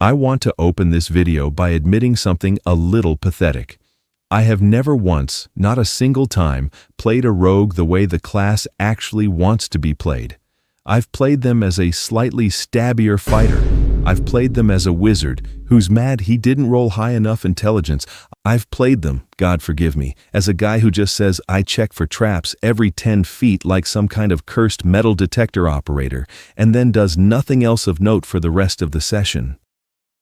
I want to open this video by admitting something a little pathetic. I have never once, not a single time, played a rogue the way the class actually wants to be played. I've played them as a slightly stabbier fighter. I've played them as a wizard who's mad he didn't roll high enough intelligence. I've played them, God forgive me, as a guy who just says I check for traps every 10 feet like some kind of cursed metal detector operator, and then does nothing else of note for the rest of the session.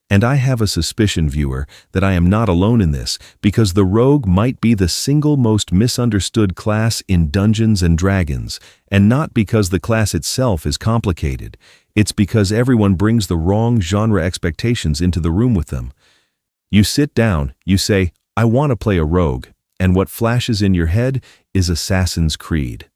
And I have a suspicion, viewer, that I am not alone in this, because the rogue might be the single most misunderstood class in Dungeons & Dragons, and not because the class itself is complicated. It's because everyone brings the wrong genre expectations into the room with them. You sit down, you say, I want to play a rogue, and what flashes in your head is Assassin's Creed.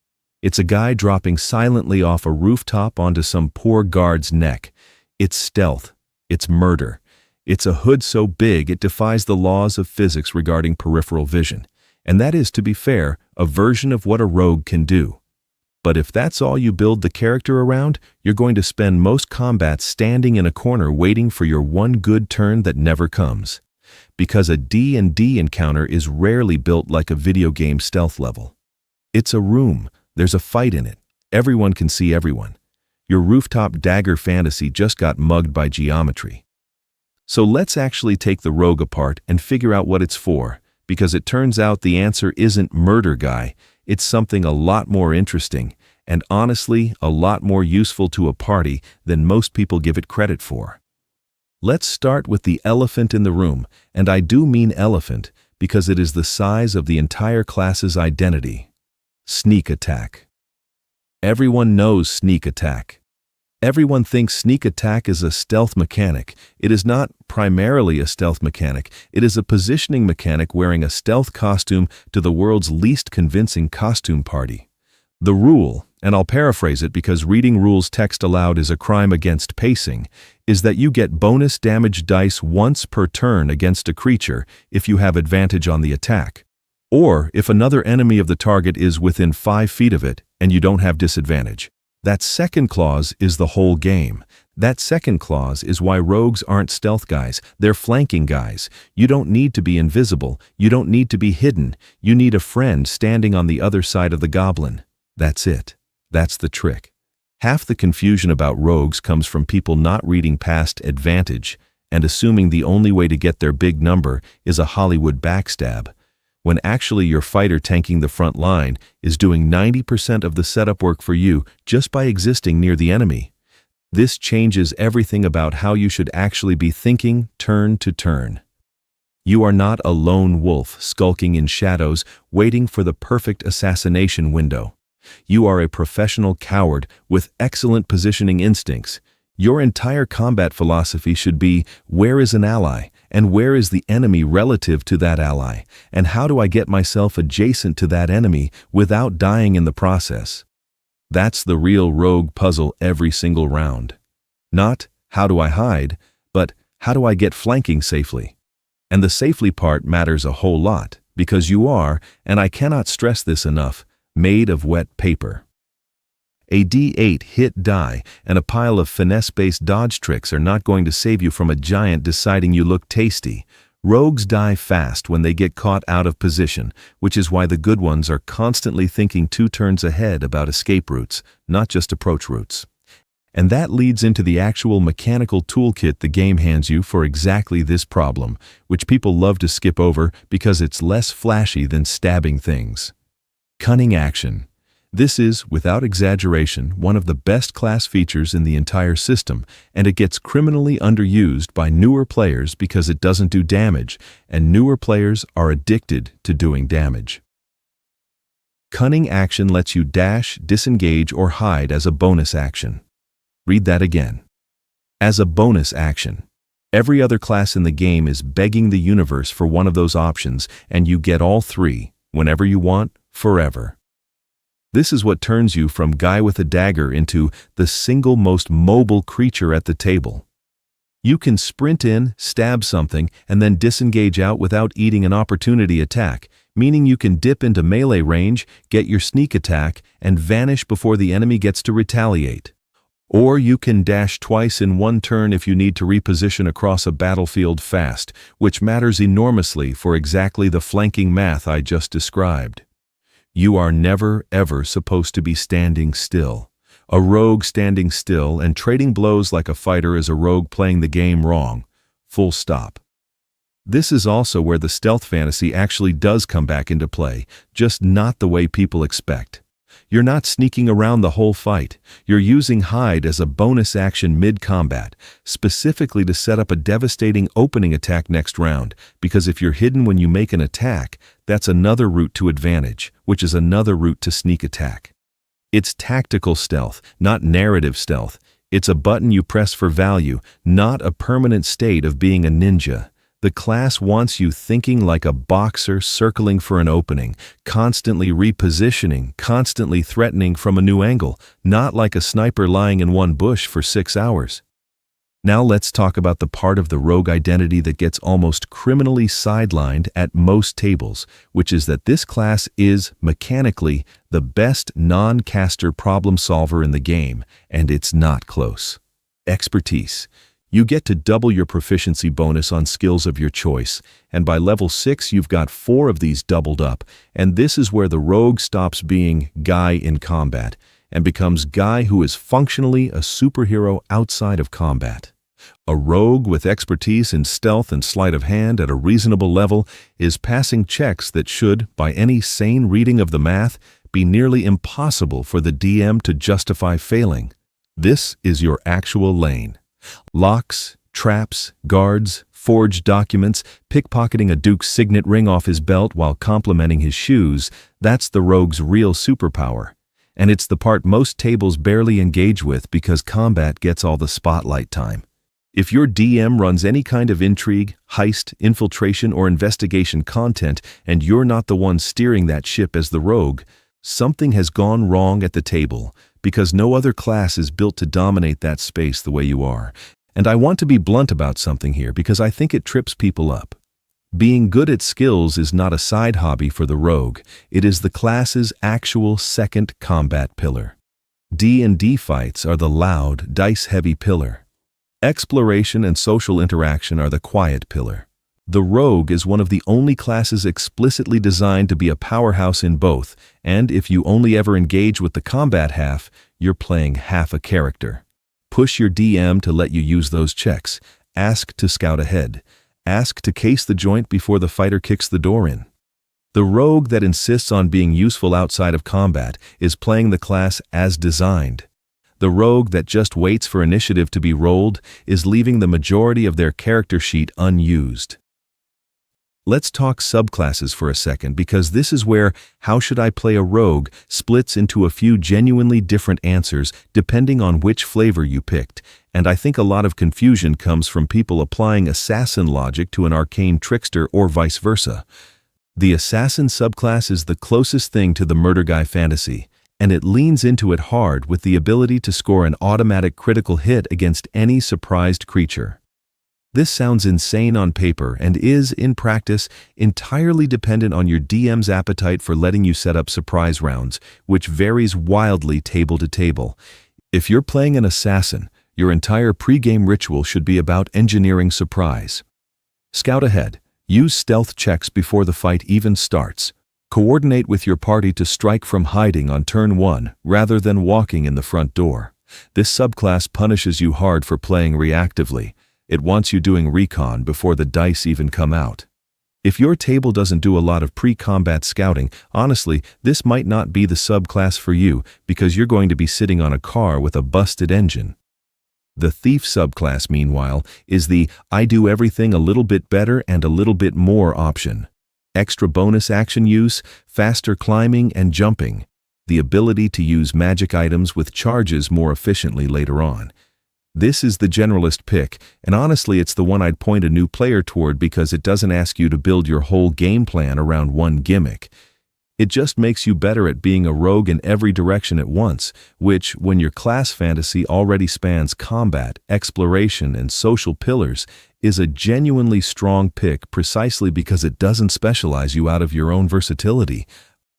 It's a guy dropping silently off a rooftop onto some poor guard's neck. It's stealth. It's murder. It's a hood so big it defies the laws of physics regarding peripheral vision. And that is, to be fair, a version of what a rogue can do. But if that's all you build the character around, you're going to spend most combats standing in a corner waiting for your one good turn that never comes. Because a D&D encounter is rarely built like a video game stealth level. It's a room. There's a fight in it. Everyone can see everyone. Your rooftop dagger fantasy just got mugged by geometry. So let's actually take the rogue apart and figure out what it's for, because it turns out the answer isn't murder guy, it's something a lot more interesting, and honestly, a lot more useful to a party than most people give it credit for. Let's start with the elephant in the room, and I do mean elephant, because it is the size of the entire class's identity. Sneak Attack. Everyone knows Sneak Attack. Everyone thinks Sneak Attack is a stealth mechanic. It is not primarily a stealth mechanic. It is a positioning mechanic wearing a stealth costume to the world's least convincing costume party. The rule, and I'll paraphrase it because reading rules text aloud is a crime against pacing, is that you get bonus damage dice once per turn against a creature if you have advantage on the attack, or if another enemy of the target is within 5 feet of it and you don't have disadvantage. That second clause is the whole game. That second clause is why rogues aren't stealth guys, they're flanking guys. You don't need to be invisible, you don't need to be hidden, you need a friend standing on the other side of the goblin. That's it. That's the trick. Half the confusion about rogues comes from people not reading past advantage and assuming the only way to get their big number is a Hollywood backstab, when actually your fighter tanking the front line is doing 90% of the setup work for you just by existing near the enemy. This changes everything about how you should actually be thinking turn to turn. You are not a lone wolf skulking in shadows waiting for the perfect assassination window. You are a professional coward with excellent positioning instincts. Your entire combat philosophy should be, where is an ally, and where is the enemy relative to that ally, and how do I get myself adjacent to that enemy without dying in the process? That's the real rogue puzzle every single round. Not, how do I hide, but how do I get flanking safely? And the safely part matters a whole lot, because you are, and I cannot stress this enough, made of wet paper. A D8 hit die and a pile of finesse-based dodge tricks are not going to save you from a giant deciding you look tasty. Rogues die fast when they get caught out of position, which is why the good ones are constantly thinking 2 turns ahead about escape routes, not just approach routes. And that leads into the actual mechanical toolkit the game hands you for exactly this problem, which people love to skip over because it's less flashy than stabbing things. Cunning Action. This is, without exaggeration, one of the best class features in the entire system, and it gets criminally underused by newer players because it doesn't do damage, and newer players are addicted to doing damage. Cunning Action lets you dash, disengage, or hide as a bonus action. Read that again. As a bonus action. Every other class in the game is begging the universe for one of those options, and you get all 3, whenever you want, forever. This is what turns you from guy with a dagger into the single most mobile creature at the table. You can sprint in, stab something, and then disengage out without eating an opportunity attack, meaning you can dip into melee range, get your sneak attack, and vanish before the enemy gets to retaliate. Or you can dash twice in one turn if you need to reposition across a battlefield fast, which matters enormously for exactly the flanking math I just described. You are never, ever supposed to be standing still. A rogue standing still and trading blows like a fighter is a rogue playing the game wrong. Full stop. This is also where the stealth fantasy actually does come back into play, just not the way people expect. You're not sneaking around the whole fight. You're using hide as a bonus action mid-combat, specifically to set up a devastating opening attack next round, because if you're hidden when you make an attack, that's another route to advantage, which is another route to sneak attack. It's tactical stealth, not narrative stealth. It's a button you press for value, not a permanent state of being a ninja. The class wants you thinking like a boxer circling for an opening, constantly repositioning, constantly threatening from a new angle, not like a sniper lying in one bush for 6 hours. Now let's talk about the part of the rogue identity that gets almost criminally sidelined at most tables, which is that this class is, mechanically, the best non-caster problem solver in the game, and it's not close. Expertise. You get to double your proficiency bonus on skills of your choice, and by level 6 you've got 4 of these doubled up, and this is where the rogue stops being guy in combat and becomes guy who is functionally a superhero outside of combat. A rogue with expertise in stealth and sleight of hand at a reasonable level is passing checks that should, by any sane reading of the math, be nearly impossible for the DM to justify failing. This is your actual lane. Locks, traps, guards, forged documents, pickpocketing a duke's signet ring off his belt while complimenting his shoes, that's the rogue's real superpower. And it's the part most tables barely engage with because combat gets all the spotlight time. If your DM runs any kind of intrigue, heist, infiltration, or investigation content and you're not the one steering that ship as the rogue, something has gone wrong at the table, because no other class is built to dominate that space the way you are. And I want to be blunt about something here because I think it trips people up. Being good at skills is not a side hobby for the rogue. It is the class's actual second combat pillar. D&D fights are the loud, dice-heavy pillar. Exploration and social interaction are the quiet pillar. The rogue is one of the only classes explicitly designed to be a powerhouse in both, and if you only ever engage with the combat half, you're playing half a character. Push your DM to let you use those checks. Ask to scout ahead. Ask to case the joint before the fighter kicks the door in. The rogue that insists on being useful outside of combat is playing the class as designed. The rogue that just waits for initiative to be rolled is leaving the majority of their character sheet unused. Let's talk subclasses for a second because this is where "how should I play a rogue" splits into a few genuinely different answers depending on which flavor you picked, and I think a lot of confusion comes from people applying assassin logic to an arcane trickster or vice versa. The assassin subclass is the closest thing to the murder guy fantasy, and it leans into it hard with the ability to score an automatic critical hit against any surprised creature. This sounds insane on paper and is, in practice, entirely dependent on your DM's appetite for letting you set up surprise rounds, which varies wildly table to table. If you're playing an assassin, your entire pre-game ritual should be about engineering surprise. Scout ahead. Use stealth checks before the fight even starts. Coordinate with your party to strike from hiding on turn 1 rather than walking in the front door. This subclass punishes you hard for playing reactively. It wants you doing recon before the dice even come out. If your table doesn't do a lot of pre-combat scouting, honestly, this might not be the subclass for you because you're going to be sitting on a car with a busted engine. The thief subclass, meanwhile, is the "I do everything a little bit better and a little bit more" option. Extra bonus action use, faster climbing and jumping, the ability to use magic items with charges more efficiently later on. This is the generalist pick, and honestly it's the one I'd point a new player toward because it doesn't ask you to build your whole game plan around one gimmick. It just makes you better at being a rogue in every direction at once, which, when your class fantasy already spans combat, exploration, and social pillars, is a genuinely strong pick precisely because it doesn't specialize you out of your own versatility.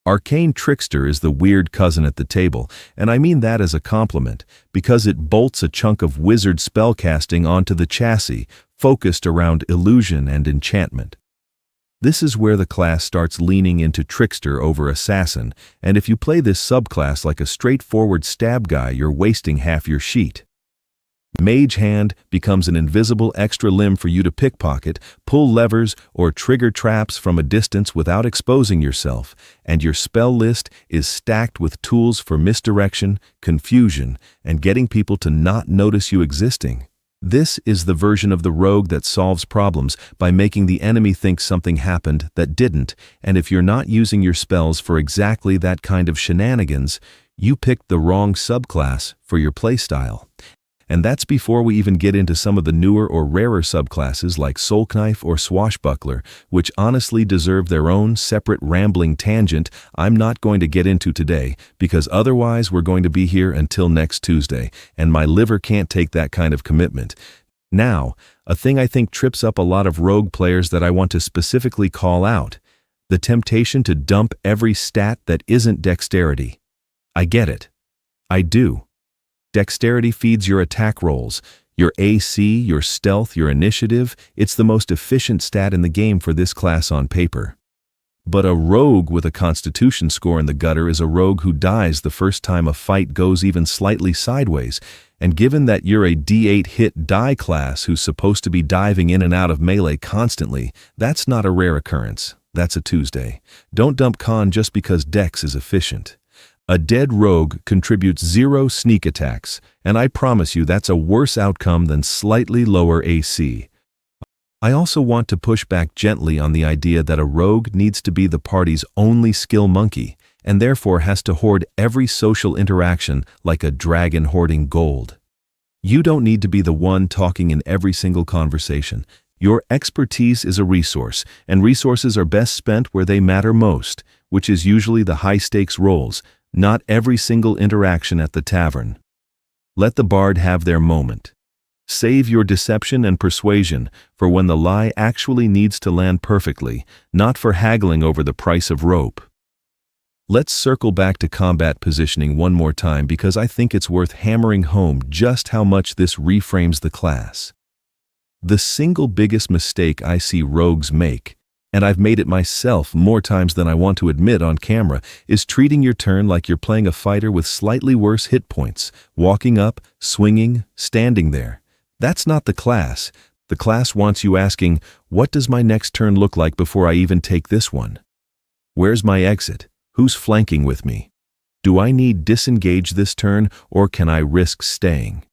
Arcane Trickster is the weird cousin at the table, and I mean that as a compliment, because it bolts a chunk of wizard spellcasting onto the chassis, focused around illusion and enchantment. This is where the class starts leaning into Trickster over Assassin, and if you play this subclass like a straightforward stab guy, you're wasting half your sheet. Mage Hand becomes an invisible extra limb for you to pickpocket, pull levers, or trigger traps from a distance without exposing yourself, and your spell list is stacked with tools for misdirection, confusion, and getting people to not notice you existing. This is the version of the rogue that solves problems by making the enemy think something happened that didn't, and if you're not using your spells for exactly that kind of shenanigans, you picked the wrong subclass for your playstyle. And that's before we even get into some of the newer or rarer subclasses like Soulknife or Swashbuckler, which honestly deserve their own separate rambling tangent I'm not going to get into today, because otherwise we're going to be here until next Tuesday, and my liver can't take that kind of commitment. Now, a thing I think trips up a lot of rogue players that I want to specifically call out: the temptation to dump every stat that isn't dexterity. I get it. I do. Dexterity feeds your attack rolls, your AC, your stealth, your initiative. It's the most efficient stat in the game for this class on paper. But a rogue with a constitution score in the gutter is a rogue who dies the first time a fight goes even slightly sideways, and given that you're a D8 hit die class who's supposed to be diving in and out of melee constantly, that's not a rare occurrence. That's a Tuesday. Don't dump con just because dex is efficient. A dead rogue contributes 0 sneak attacks, and I promise you that's a worse outcome than slightly lower AC. I also want to push back gently on the idea that a rogue needs to be the party's only skill monkey, and therefore has to hoard every social interaction like a dragon hoarding gold. You don't need to be the one talking in every single conversation. Your expertise is a resource, and resources are best spent where they matter most, which is usually the high-stakes roles, not every single interaction at the tavern. Let the bard have their moment. Save your deception and persuasion for when the lie actually needs to land perfectly, not for haggling over the price of rope. Let's circle back to combat positioning one more time, because I think it's worth hammering home just how much this reframes the class. The single biggest mistake I see rogues make, and I've made it myself more times than I want to admit on camera, is treating your turn like you're playing a fighter with slightly worse hit points, walking up, swinging, standing there. That's not the class. The class wants you asking, what does my next turn look like before I even take this one? Where's my exit? Who's flanking with me? Do I need disengage this turn, or can I risk staying?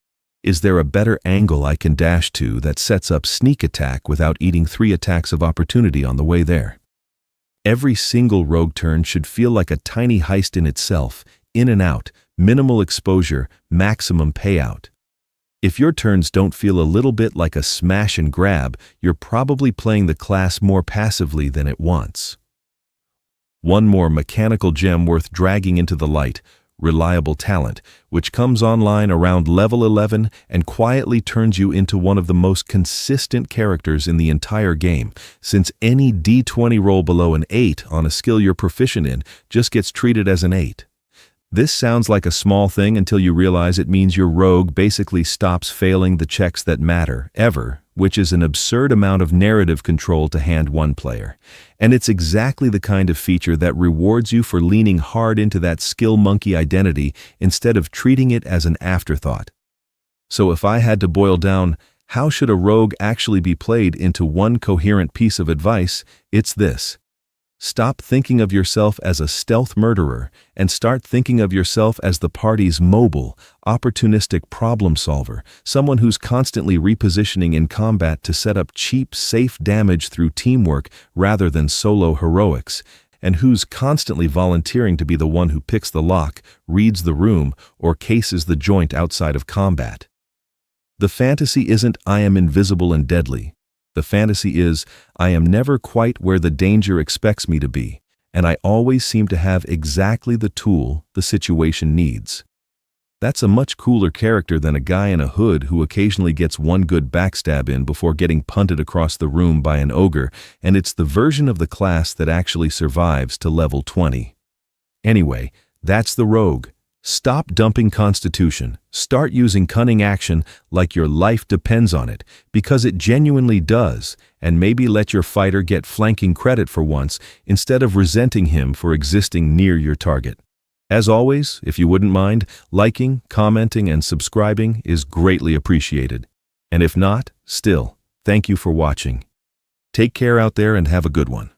Is there a better angle I can dash to that sets up sneak attack without eating 3 attacks of opportunity on the way there? Every single rogue turn should feel like a tiny heist in itself, in and out, minimal exposure, maximum payout. If your turns don't feel a little bit like a smash and grab, you're probably playing the class more passively than it wants. One more mechanical gem worth dragging into the light: reliable talent, which comes online around level 11 and quietly turns you into one of the most consistent characters in the entire game, since any D20 roll below an 8 on a skill you're proficient in just gets treated as an 8. This sounds like a small thing until you realize it means your rogue basically stops failing the checks that matter, ever, which is an absurd amount of narrative control to hand one player. And it's exactly the kind of feature that rewards you for leaning hard into that skill monkey identity instead of treating it as an afterthought. So if I had to boil down how should a rogue actually be played into one coherent piece of advice, it's this: stop thinking of yourself as a stealth murderer and start thinking of yourself as the party's mobile, opportunistic problem solver, someone who's constantly repositioning in combat to set up cheap, safe damage through teamwork rather than solo heroics, and who's constantly volunteering to be the one who picks the lock, reads the room, or cases the joint outside of combat. The fantasy isn't "I am invisible and deadly." The fantasy is, I am never quite where the danger expects me to be, and I always seem to have exactly the tool the situation needs. That's a much cooler character than a guy in a hood who occasionally gets one good backstab in before getting punted across the room by an ogre, and it's the version of the class that actually survives to level 20. Anyway, that's the rogue. Stop dumping Constitution. Start using Cunning Action like your life depends on it, because it genuinely does, and maybe let your fighter get flanking credit for once instead of resenting him for existing near your target. As always, if you wouldn't mind, liking, commenting, and subscribing is greatly appreciated. And if not, still, thank you for watching. Take care out there and have a good one.